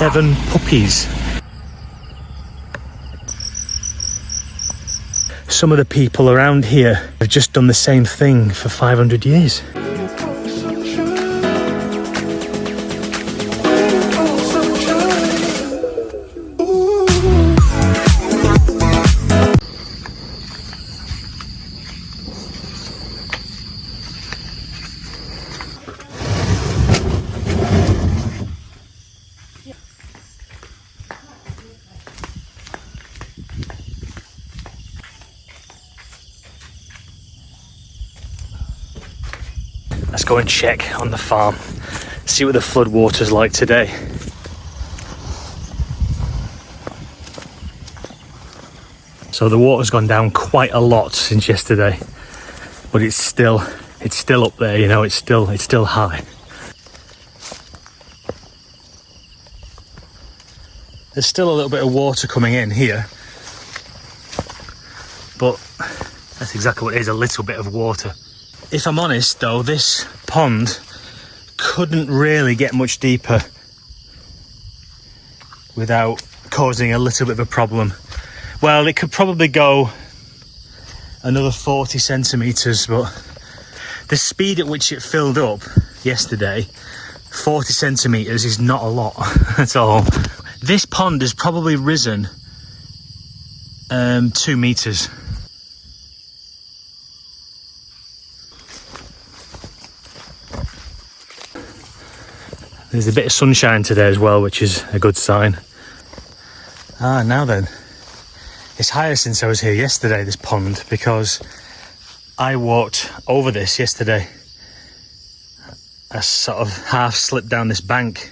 7 puppies. Some of the people around here have just done the same thing for 500 years. Let's go and check on the farm, see what the flood water's like today. So the water's gone down quite a lot since yesterday, but it's still up there, you know, it's still high. There's still a little bit of water coming in here, but that's exactly what it is, a little bit of water. If I'm honest though, this pond couldn't really get much deeper without causing a little bit of a problem. Well, it could probably go another 40 centimetres, but the speed at which it filled up yesterday, 40 centimetres is not a lot at all. This pond has probably risen 2 metres. There's a bit of sunshine today as well, which is a good sign. Now then, it's higher since I was here yesterday, this pond, because I walked over this yesterday. I sort of half slipped down this bank,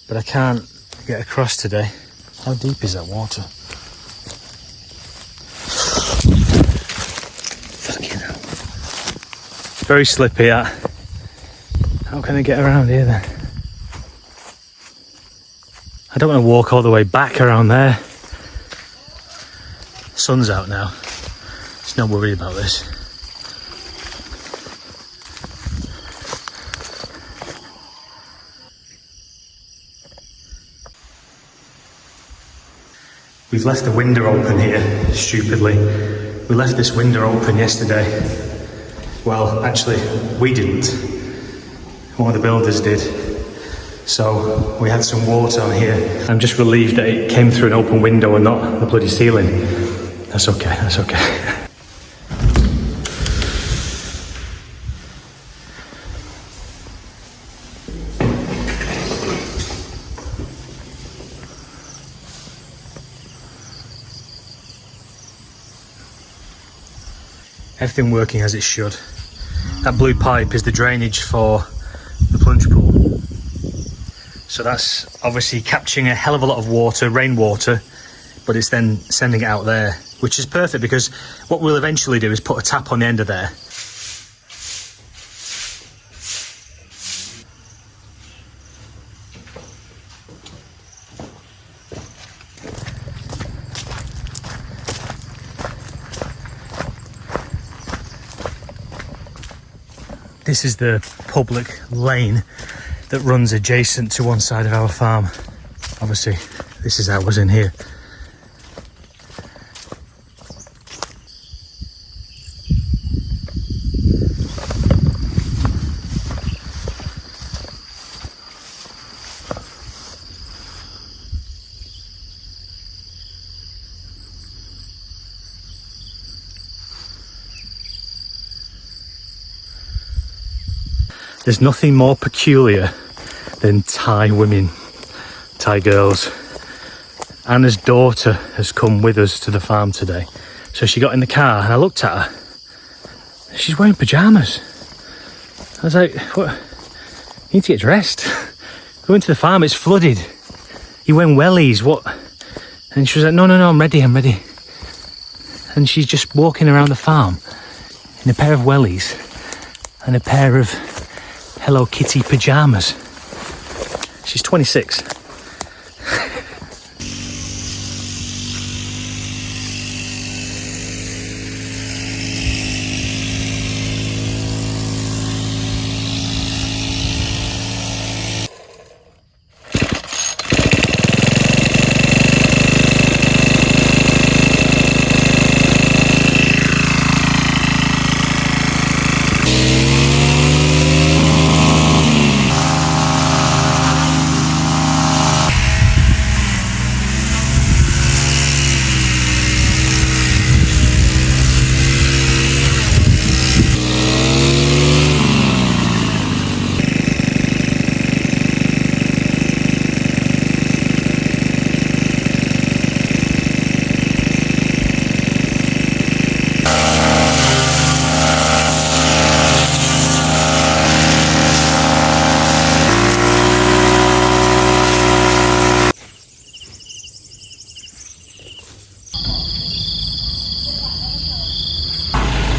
but I can't get across today. How deep is that water? Fucking hell. Very slippy. How can I get around here then? I don't want to walk all the way back around there. Sun's out now. Just not worried about this. We've left the window open here, stupidly. We left this window open yesterday. Well, actually, we didn't. One of the builders did. So we had some water on here. I'm just relieved that it came through an open window and not the bloody ceiling. That's okay, that's okay. Everything working as it should. That blue pipe is the drainage for the plunge pool. So that's obviously capturing a hell of a lot of water, rainwater, but it's then sending it out there, which is perfect because what we'll eventually do is put a tap on the end of there. This is the public lane that runs adjacent to one side of our farm. Obviously, this is ours in here. There's nothing more peculiar than Thai women, Thai girls. Anna's daughter has come with us to the farm today. So she got in the car and I looked at her. She's wearing pyjamas. I was like, what? You need to get dressed. Going to the farm, it's flooded. You wearing wellies, what? And she was like, no, I'm ready. And she's just walking around the farm in a pair of wellies and a pair of Hello Kitty pyjamas. She's 26.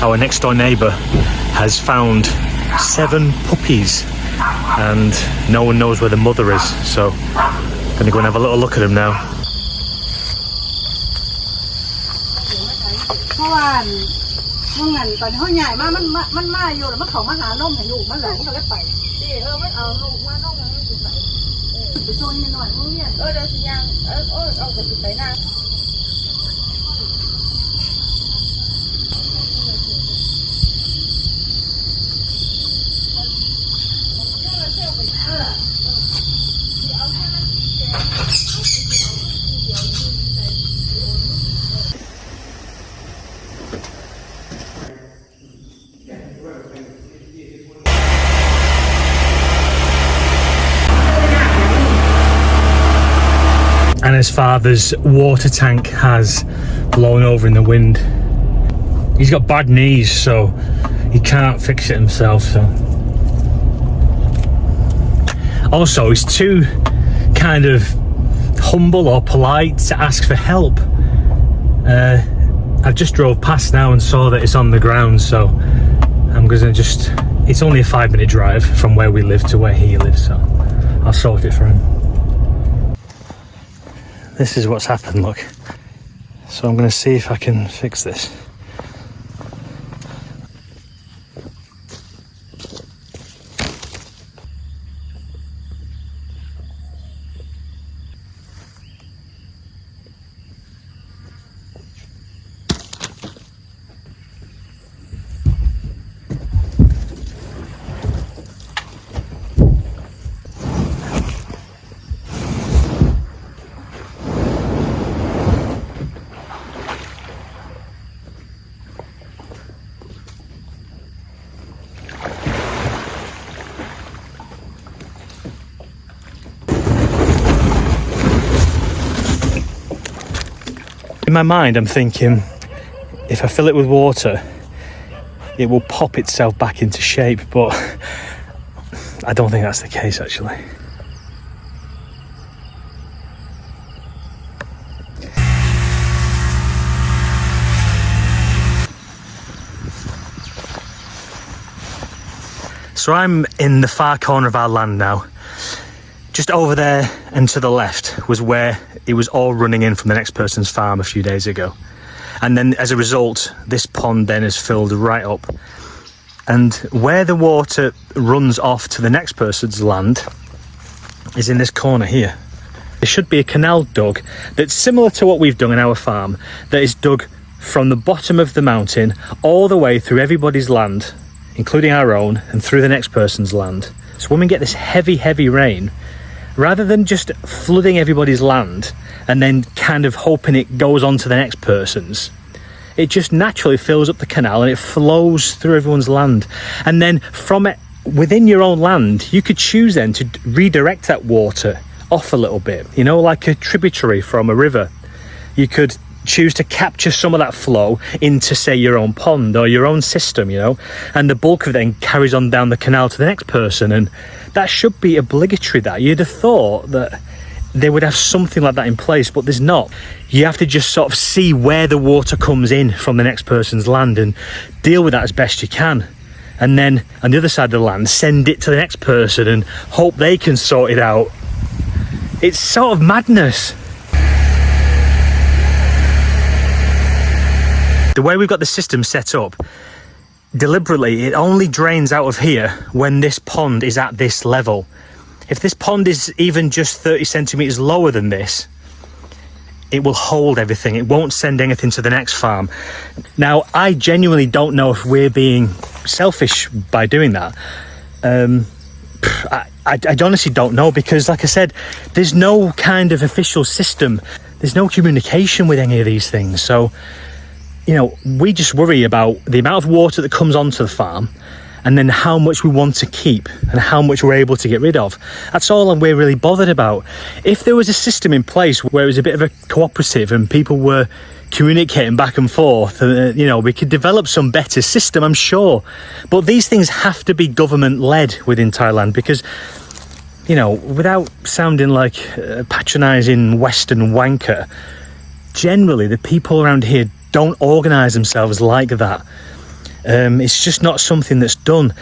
our next door neighbour has found 7 puppies and no one knows where the mother is, so I'm gonna go and have a little look at them now. เมื่อวานมึงนั่นตอนเขาใหญ่มามันมาอยู่แล้วมันเขามาหานมให้ลูกมันเลยมันก็เลยไปมันเอาลูกมานมให้ลูกไปไปโซนนิดหน่อยมึงเนี่ยเดี๋ยวสิยังเอาไปไปหน้า And his father's water tank has blown over in the wind. He's got bad knees, so he can't fix it himself. So also, he's too kind of humble or polite to ask for help. I just drove past now and saw that it's on the ground, so I'm gonna just, it's only a 5-minute drive from where we live to where he lives, so I'll sort it for him. This is what's happened, look. So I'm gonna see if I can fix this. In my mind, I'm thinking, if I fill it with water, it will pop itself back into shape, but I don't think that's the case, actually. So I'm in the far corner of our land now. Just over there and to the left was where it was all running in from the next person's farm a few days ago. And then as a result, this pond then is filled right up. And where the water runs off to the next person's land is in this corner here. There should be a canal dug that's similar to what we've done in our farm, that is dug from the bottom of the mountain all the way through everybody's land, including our own, and through the next person's land. So when we get this heavy rain, rather than just flooding everybody's land and then kind of hoping it goes on to the next person's, it just naturally fills up the canal and it flows through everyone's land. And then from it, within your own land, you could choose then to redirect that water off a little bit, you know, like a tributary from a river. You could choose to capture some of that flow into, say, your own pond or your own system, you know, and the bulk of it then carries on down the canal to the next person. And that should be obligatory. That you'd have thought that they would have something like that in place, but there's not. You have to just sort of see where the water comes in from the next person's land and deal with that as best you can. And then on the other side of the land, send it to the next person and hope they can sort it out. It's sort of madness. The way we've got the system set up, deliberately, it only drains out of here when this pond is at this level. If this pond is even just 30 centimetres lower than this, it will hold everything. It won't send anything to the next farm. Now, I genuinely don't know if we're being selfish by doing that. I honestly don't know, because like I said, there's no kind of official system. There's no communication with any of these things. So, you know, we just worry about the amount of water that comes onto the farm and then how much we want to keep and how much we're able to get rid of. That's all we're really bothered about. If there was a system in place where it was a bit of a cooperative and people were communicating back and forth, you know, we could develop some better system, I'm sure. But these things have to be government-led within Thailand, because, you know, without sounding like a patronising Western wanker, generally the people around here don't organise themselves like that. It's just not something that's done.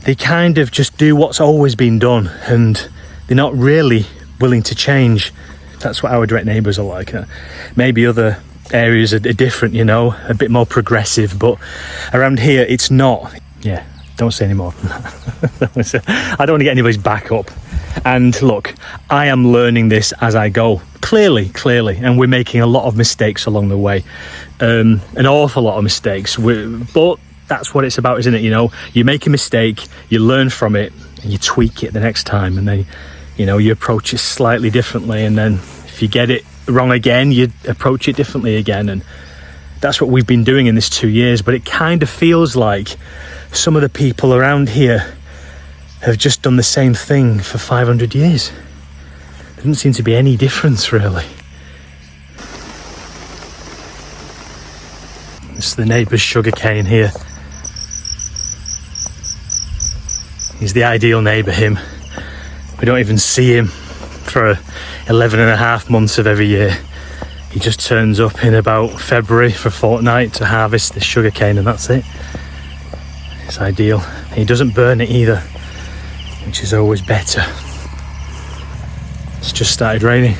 They kind of just do what's always been done, and they're not really willing to change. That's what our direct neighbours are like. Maybe other areas are different, you know, a bit more progressive, but around here it's not. Yeah, don't say any more than that. I don't want to get anybody's back up. And look, I am learning this as I go, clearly, and we're making a lot of mistakes along the way, an awful lot of mistakes, but that's what it's about, isn't it? You know, you make a mistake, you learn from it, and you tweak it the next time, and then, you know, you approach it slightly differently, and then if you get it wrong again, you approach it differently again. And that's what we've been doing in this 2 years. But it kind of feels like some of the people around here have just done the same thing for 500 years. There doesn't seem to be any difference, really. This is the neighbour's sugarcane here. He's the ideal neighbour, him. We don't even see him for 11 and a half months of every year. He just turns up in about February for a fortnight to harvest the sugarcane, and that's it. It's ideal. He doesn't burn it either, which is always better. It's just started raining.